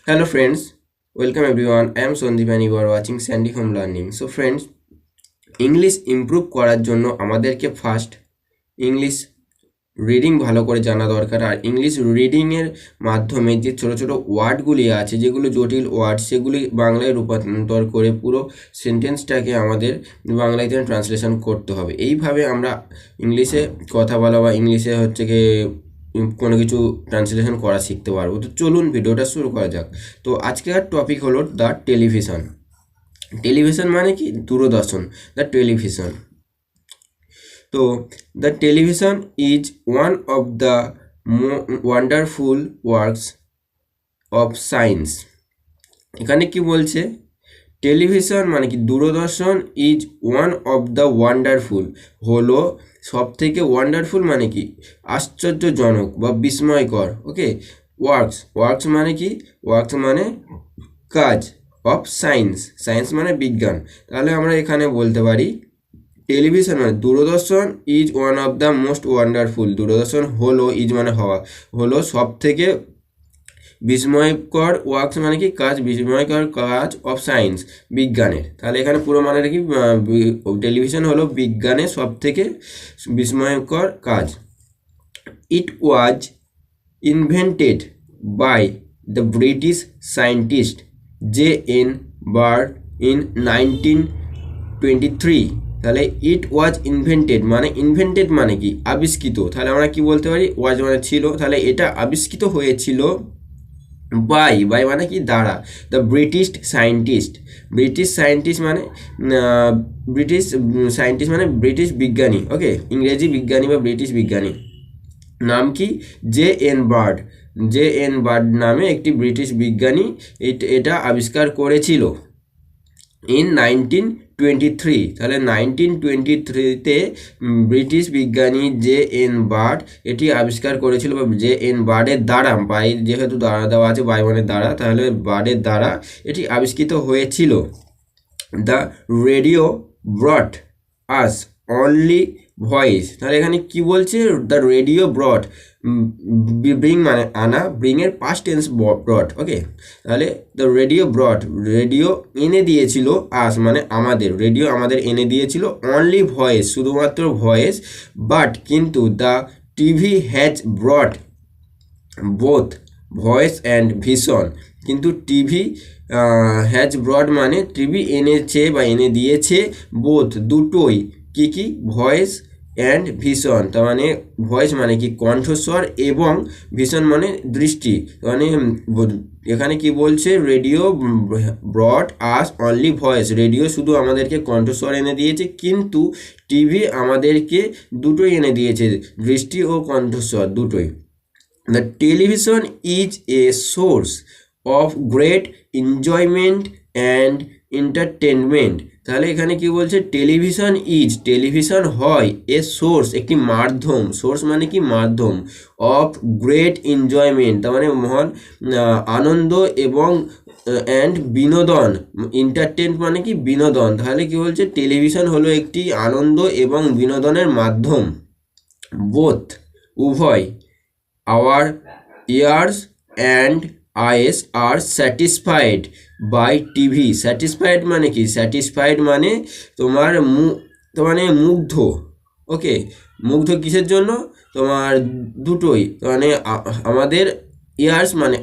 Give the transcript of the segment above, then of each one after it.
Hello friends, welcome everyone. I am Sandeep and you are watching Sandy Home Learning. So friends, English improve করার জন্য আমাদেরকে first English reading ভালো করে জানা দরকার। আর ইংলিশ রিডিংয়ের মাধ্যমে যে ছোট ছোট ওয়ার্ডগুলি আছে, যেগুলো জটিল ওয়ার্ড, সেগুলি বাংলায় রূপান্তর করে পুরো সেন্টেন্সটাকে আমাদের বাংলাতে ট্রান্সলেশন করতে হবে। এইভাবে আমরা ইংলিশে কথা বলা বা ইংলিশে কোনো কিছু ট্রান্সলেশন করা শিখতে পারবো। তো চলুন ভিডিওটা শুরু করা যাক। তো আজকের টপিক হলো দ্য টেলিভিশন। টেলিভিশন মানে কি? দূরদর্শন, দ্য টেলিভিশন। তো the television is one of the wonderful works of science. এখানে কি বলছে? টেলিভিশন মানে কি? দূরদর্শন is one of the wonderful, হলো সব থেকে ওয়ান্ডারফুল মানে কি? আশ্চর্যজনক বা বিস্ময়কর। ওকে, ওয়ার্কস মানে কি? ওয়ার্কস মানে কাজ, অফ সায়েন্স, সায়েন্স মানে বিজ্ঞান। তাহলে আমরা এখানে বলতে পারি টেলিভিশন মানে দূরদর্শন is one of the most wonderful. দূরদর্শন হলো, ইজ মানে হওয়া, হলো সব থেকে বিস্ময়কর, ওয়ার্কস মানে কি? কাজ, বিস্ময়কর কাজ, অফ সায়েন্স বিজ্ঞানের। তাহলে এখানে পুরো মানেটা কি? টেলিভিশন হলো বিজ্ঞানের সব থেকে বিস্ময়কর কাজ। It was invented by the British scientist J.N. Bard in 1923। তাহলে ইট ওয়াজ ইনভেন্টেড মানে, ইনভেন্টেড মানে কি? আবিষ্কৃত। তাহলে আমরা কি বলতে পারি? ওয়াজ মানে ছিল, তাহলে এটা আবিষ্কৃত হয়েছিল বাই মানে কি? দ্বারা। The British scientist, British scientist মানে ব্রিটিশ বিজ্ঞানী। ওকে, ইংরেজি বিজ্ঞানী বা ব্রিটিশ বিজ্ঞানী। নাম কি? J.N. বার্ড। J.N. বার্ড নামে একটি ব্রিটিশ বিজ্ঞানী এটা আবিষ্কার করেছিল ইন 1923। তাহলে 1923-তে ব্রিটিশ বিজ্ঞানী J.N. বার্ড এটি আবিষ্কার করেছিল, বা J.N. বার্ডের দ্বারা, বাই যেহেতু দ্বারা দেওয়া আছে, বাই মানে দ্বারা, তাহলে বার্ডের দ্বারা এটি আবিষ্কৃত হয়েছিল। The radio ব্রট us only voice. তাহলে এখানে কি বলছে? দ্য রেডিও ব্রট, ব্রিং মানে আনা, ব্রিং এর পাস্ট টেন্স ব্রট। ওকে, তাহলে দ্য রেডিও ব্রট, রেডিও এনে দিয়েছিল, আস মানে আমাদের, রেডিও আমাদের এনে দিয়েছিল, অনলি ভয়েস শুধুমাত্র ভয়েস, বাট কিন্তু the TV has brought both voice and vision. কিন্তু টিভি হ্যাজ ব্রড মানে টিভি এনেছে বা এনে দিয়েছে, বোথ দুটোই, কি কি? Voice and vision. তার মানে ভয়েস মানে কি? কণ্ঠস্বর, এবং ভিশন মানে দৃষ্টি। মানে এখানে কি বলছে? রেডিও ব্রড আস অনলি ভয়েস, রেডিও শুধু আমাদেরকে কণ্ঠস্বর এনে দিয়েছে, কিন্তু টিভি আমাদেরকে দুটোই এনে দিয়েছে, দৃষ্টি ও কণ্ঠস্বর দুটোই। The television is a source of great enjoyment and entertainment। তাহলে এখানে কি বলছে? টেলিভিশন ইজ, টেলিভিশন হয়, এ সোর্স একটি মাধ্যম, সোর্স মানে কি? মাধ্যম, অফ গ্রেট এনজয়মেন্ট তার মানে মহান আনন্দ, এবং অ্যান্ড বিনোদন, এন্টারটেন মানে কি? বিনোদন। তাহলে কি বলছে? টেলিভিশন হলো একটি আনন্দ এবং বিনোদনের মাধ্যম, বোথ উভয়, our ears and eyes are satisfied by TV। satisfied মানে কি? satisfied মানে তোমার মানে মুগ্ধ। ওকে, মুগ্ধ কিসের জন্য? তোমার দুটোই, মানে আমাদের ইয়ার্স মানে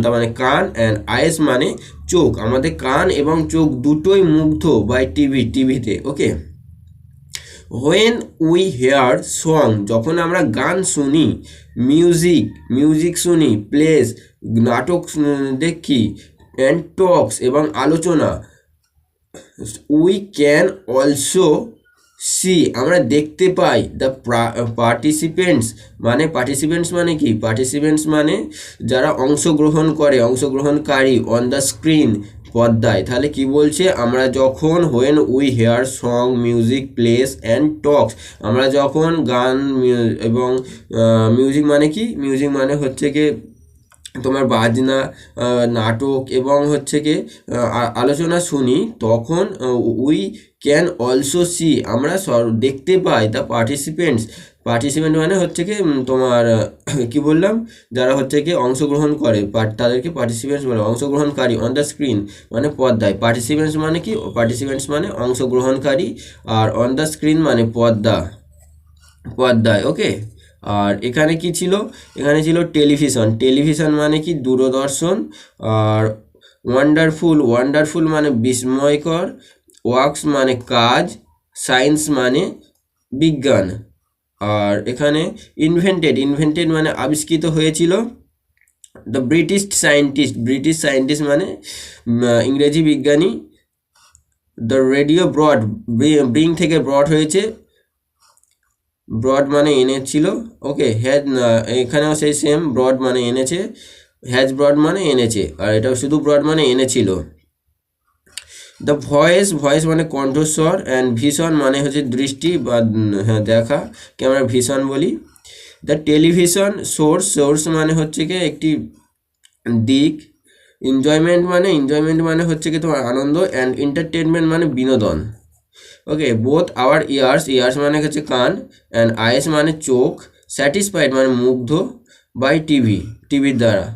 তার মানে কান, অ্যান্ড আইস মানে চোখ, আমাদের কান এবং চোখ দুটোই মুগ্ধ বাই টিভিতে। ওকে, হোয়েন উই হেয়ার সং, যখন আমরা গান শুনি, মিউজিক শুনি, প্লেস নাটক দেখি, অ্যান্ড টক্স এবং আলোচনা, উই ক্যান অলসো সি আমরা দেখতে পাই, দ্য পার্টিসিপেন্টস মানে কি? পার্টিসিপেন্টস মানে যারা অংশগ্রহণ করে, অংশগ্রহণকারী, অন দ্য স্ক্রিন পর্দায়। তাহলে কি বলছে? আমরা যখন, when we hear song, music, plays and talks, আমরা যখন গান এবং মিউজিক মানে কি? মিউজিক মানে হচ্ছে কি তোমার বাজনা, নাটক এবং হচ্ছে কি আলোচনা শুনি, তখন উই ক্যান অলসো সি আমরা দেখতে পাই, দ্য পার্টিসিপেন্টস পার্টিসিপেন্ট মানে হচ্ছে কি তোমার কি বললাম, যারা হচ্ছে কি অংশগ্রহণ করে তাদেরকে পার্টিসিপেন্টস বলে। অংশগ্রহণকারী অন দ্য স্ক্রিন মানে পর্দায়, পার্টিসিপেন্টস মানে কি, পার্টিসিপেন্টস মানে অংশগ্রহণকারী, আর অন দ্য স্ক্রিন মানে পর্দায়। ওকে, আর এখানে কি ছিল, এখানে ছিল টেলিভিশন। টেলিভিশন মানে কি দূরদর্শন। আর ওয়ান্ডারফুল মানে বিস্ময়কর, ওয়ার্কস মানে কাজ, সায়েন্স মানে বিজ্ঞান। আর এখানে ইনভেন্টেড মানে আবিষ্কৃত হয়েছিল। দ্য ব্রিটিশ সায়েন্টিস্ট মানে ইংরেজি বিজ্ঞানী। দ্য রেডিও ব্রিং থেকে ব্রড হয়েছে, ব্রড মানে এনেছিল। ওকে, এখানেও সেই সেম, ব্রড মানে এনেছে, হ্যাজ ব্রড মানে এনেছে, আর এটাও শুধু ব্রড মানে এনেছিল। দ্য ভয়েস মানে কণ্ঠস্বর, অ্যান্ড ভিশন মানে হচ্ছে দৃষ্টি বা হ্যাঁ দেখা, কে আমরা ভিশন বলি। দ্য টেলিভিশন সোর্স মানে হচ্ছে কি একটি দিক। এনজয়মেন্ট মানে হচ্ছে কি তোমার আনন্দ, অ্যান্ড এন্টারটেনমেন্ট মানে বিনোদন। ওকে, বোথ আওয়ার ইয়ার্স মানে হচ্ছে কান, অ্যান্ড আইস মানে চোখ, স্যাটিসফাইড মানে মুগ্ধ, বাই টিভির দ্বারা।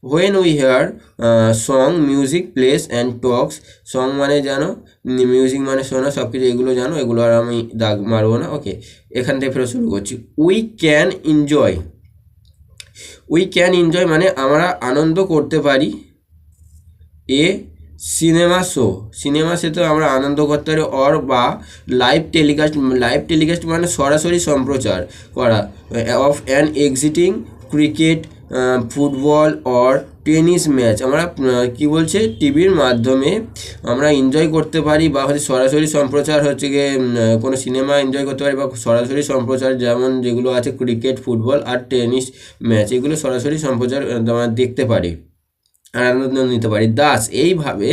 When we hear song, music, plays and talks. Song মানে জানো, মিউজিক মানে শোনো, সব কিছু এগুলো জানো, এগুলো আর আমি দাগ মারবো না। ওকে, এখান থেকে ফেরত শুরু করছি। উই ক্যান এনজয় মানে আমরা আনন্দ করতে পারি। এ সিনেমা শো তো আমরা আনন্দ করতে পারি, বা লাইভ টেলিকাস্ট মানে সরাসরি সম্প্রচার করা, of an exciting cricket, football or tennis match. আমরা কি বলছে, টিভির মাধ্যমে আমরা এনজয় করতে পারি, বা হচ্ছে সরাসরি সম্প্রচার হচ্ছে গিয়ে কোনো সিনেমা এনজয় করতে পারি, বা সরাসরি সম্প্রচার যেমন যেগুলো আছে ক্রিকেট, ফুটবল আর টেনিস ম্যাচ, এগুলো সরাসরি সম্প্রচার আমরা দেখতে পারি, আনন্দ নিতে পারি। দাস এইভাবে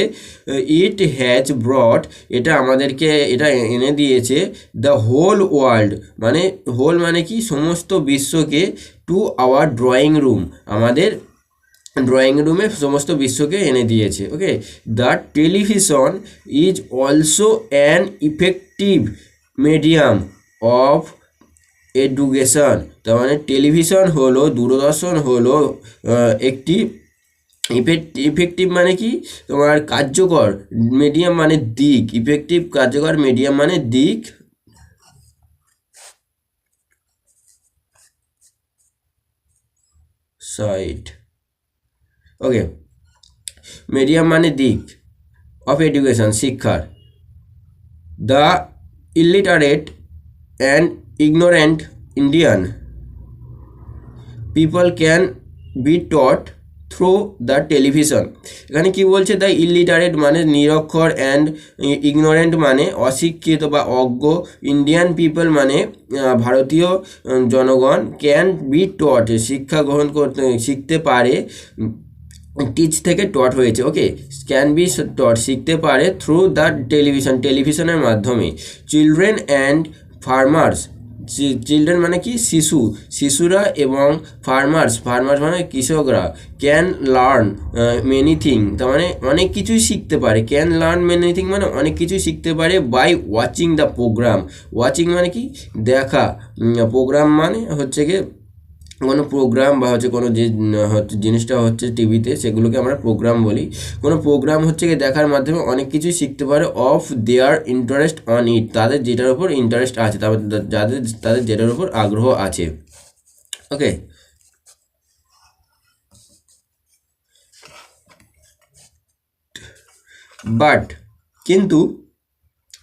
ইট হ্যাজ ব্রট, এটা আমাদেরকে এটা এনে দিয়েছে, দ্য হোল ওয়ার্ল্ড মানে কি সমস্ত বিশ্বকে, টু আওয়ার ড্রয়িং রুম আমাদের ড্রয়িং রুমে সমস্ত বিশ্বকে এনে দিয়েছে। Okay, the television is also an effective medium of education. তার মানে টেলিভিশন হলো, দূরদর্শন হলো একটি ইফেক্টিভ মানে কি তোমার কার্যকর, মিডিয়াম মানে দিক, ইফেক্টিভ কার্যকর, মিডিয়াম মানে দিক, সাইড। ওকে, মিডিয়াম মানে দিক অফ এডুকেশন শিক্ষার। The illiterate and ignorant Indian people can be taught through the television. এখানে কি বলছে, দ্য ইলিটারেট মানে নিরক্ষর, অ্যান্ড ইগনোরেন্ট মানে অশিক্ষিত বা অজ্ঞ, ইন্ডিয়ান পিপল মানে ভারতীয় জনগণ, ক্যান বি টট শিক্ষা গ্রহণ করতে শিখতে পারে, টিচ থেকে টট হয়েছে। ওকে, ক্যান বি টট শিখতে পারে, থ্রু দ্য টেলিভিশনের মাধ্যমে। চিলড্রেন অ্যান্ড ফার্মার্স, চিলড্রেন মানে কি শিশুরা, এবং ফার্মার্স মানে কৃষকরা, ক্যান লার্ন মেনি থিং, তার মানে অনেক কিছুই শিখতে পারে, ক্যান লার্ন মেনি থিং মানে অনেক কিছুই শিখতে পারে, by watching the programme. Watching মানে কি দেখা, প্রোগ্রাম মানে হচ্ছে গিয়ে কোনো প্রোগ্রাম, বা হচ্ছে কোনো যে হচ্ছে জিনিসটা হচ্ছে টিভিতে, সেগুলোকে আমরা প্রোগ্রাম বলি। কোনো প্রোগ্রাম হচ্ছে কি দেখার মাধ্যমে অনেক কিছুই শিখতে পারে, of their interest on it, তাদের যেটার উপর ইন্টারেস্ট আছে, তাদের যেটার উপর আগ্রহ আছে। ওকে, বাট কিন্তু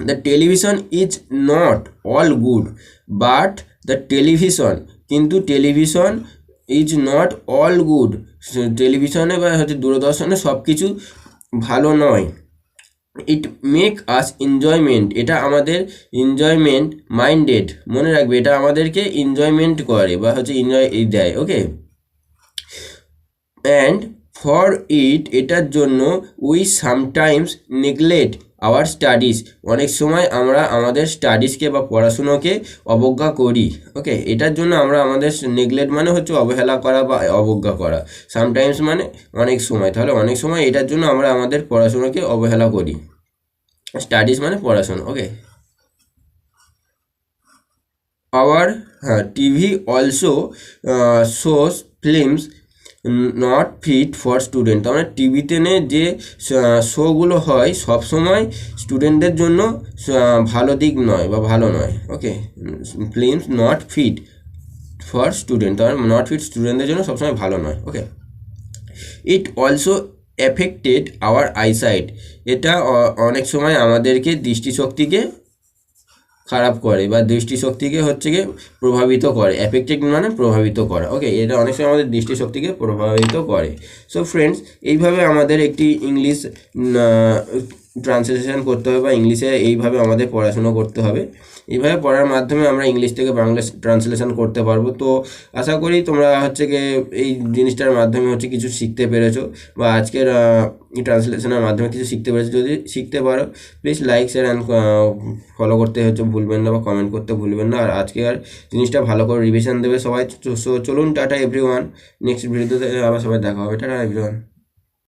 the television is not all good, but the television কিন্তু television is not all good, টেলিভিশনে বা হচ্ছে দূরদর্শনে সব কিছু ভালো নয়। ইট মেক আস এনজয়মেন্ট, এটা আমাদের এনজয়মেন্ট মাইন্ডেড, মনে রাখবে এটা আমাদেরকে এনজয়মেন্ট করে বা হচ্ছে এনজয় দেয়। ওকে, অ্যান্ড ফর এটার জন্য we sometimes neglect our studies, অনেক সময় আমরা আমাদের স্টাডিজকে বা পড়াশুনোকে অবজ্ঞা করি। ওকে, এটার জন্য আমরা আমাদের নেগলেক্ট মানে হচ্ছে অবহেলা করা বা অবজ্ঞা করা, সামটাইমস মানে অনেক সময়, তাহলে অনেক সময় এটার জন্য আমরা আমাদের পড়াশুনোকে অবহেলা করি, স্টাডিজ মানে পড়াশুনো। Okay, our TV also shows films not fit for student. তার মানে টিভিতে যে শোগুলো হয় সবসময় স্টুডেন্টদের জন্য ভালো দিক নয় বা ভালো নয়। Okay, films not fit for student, তার মানে নট ফিট স্টুডেন্টদের জন্য সবসময় ভালো নয়। Okay, it also affected our eyesight. এটা অনেক সময় আমাদেরকে দৃষ্টিশক্তিকে খারাপ করে বা দৃষ্টিশক্তিকে হচ্ছে গিয়ে প্রভাবিত করে। এফেক্টেড মানে প্রভাবিত করা। ওকে, এটা অনেক সময় আমাদের দৃষ্টিশক্তিকে প্রভাবিত করে। সো ফ্রেন্ডস, এইভাবে আমাদের একটি ইংলিশ ট্রান্সলেশন করতে হবে বা ইংলিশে এইভাবে আমাদের পড়াশুনো করতে হবে। এইভাবে পড়ার মাধ্যমে আমরা ইংলিশ থেকে বাংলা ট্রান্সলেশন করতে পারবো। তো আশা করি তোমরা হচ্ছে গিয়ে এই জিনিসটার মাধ্যমে হচ্ছে কিছু শিখতে পেরেছো বা আজকের ট্রান্সলেশনের মাধ্যমে কিছু শিখতে পেরেছো। যদি শিখতে পারো please like share and follow করতে হচ্ছে ভুলবেন না বা কমেন্ট করতে ভুলবেন না। আর আজকে আর জিনিসটা ভালো করে রিভিশন দেবে সবাই। সো চলুন, টাটা এভরিওয়ান। নেক্সট ভিডিওতে আবার সবাই দেখা হবে। Tata everyone.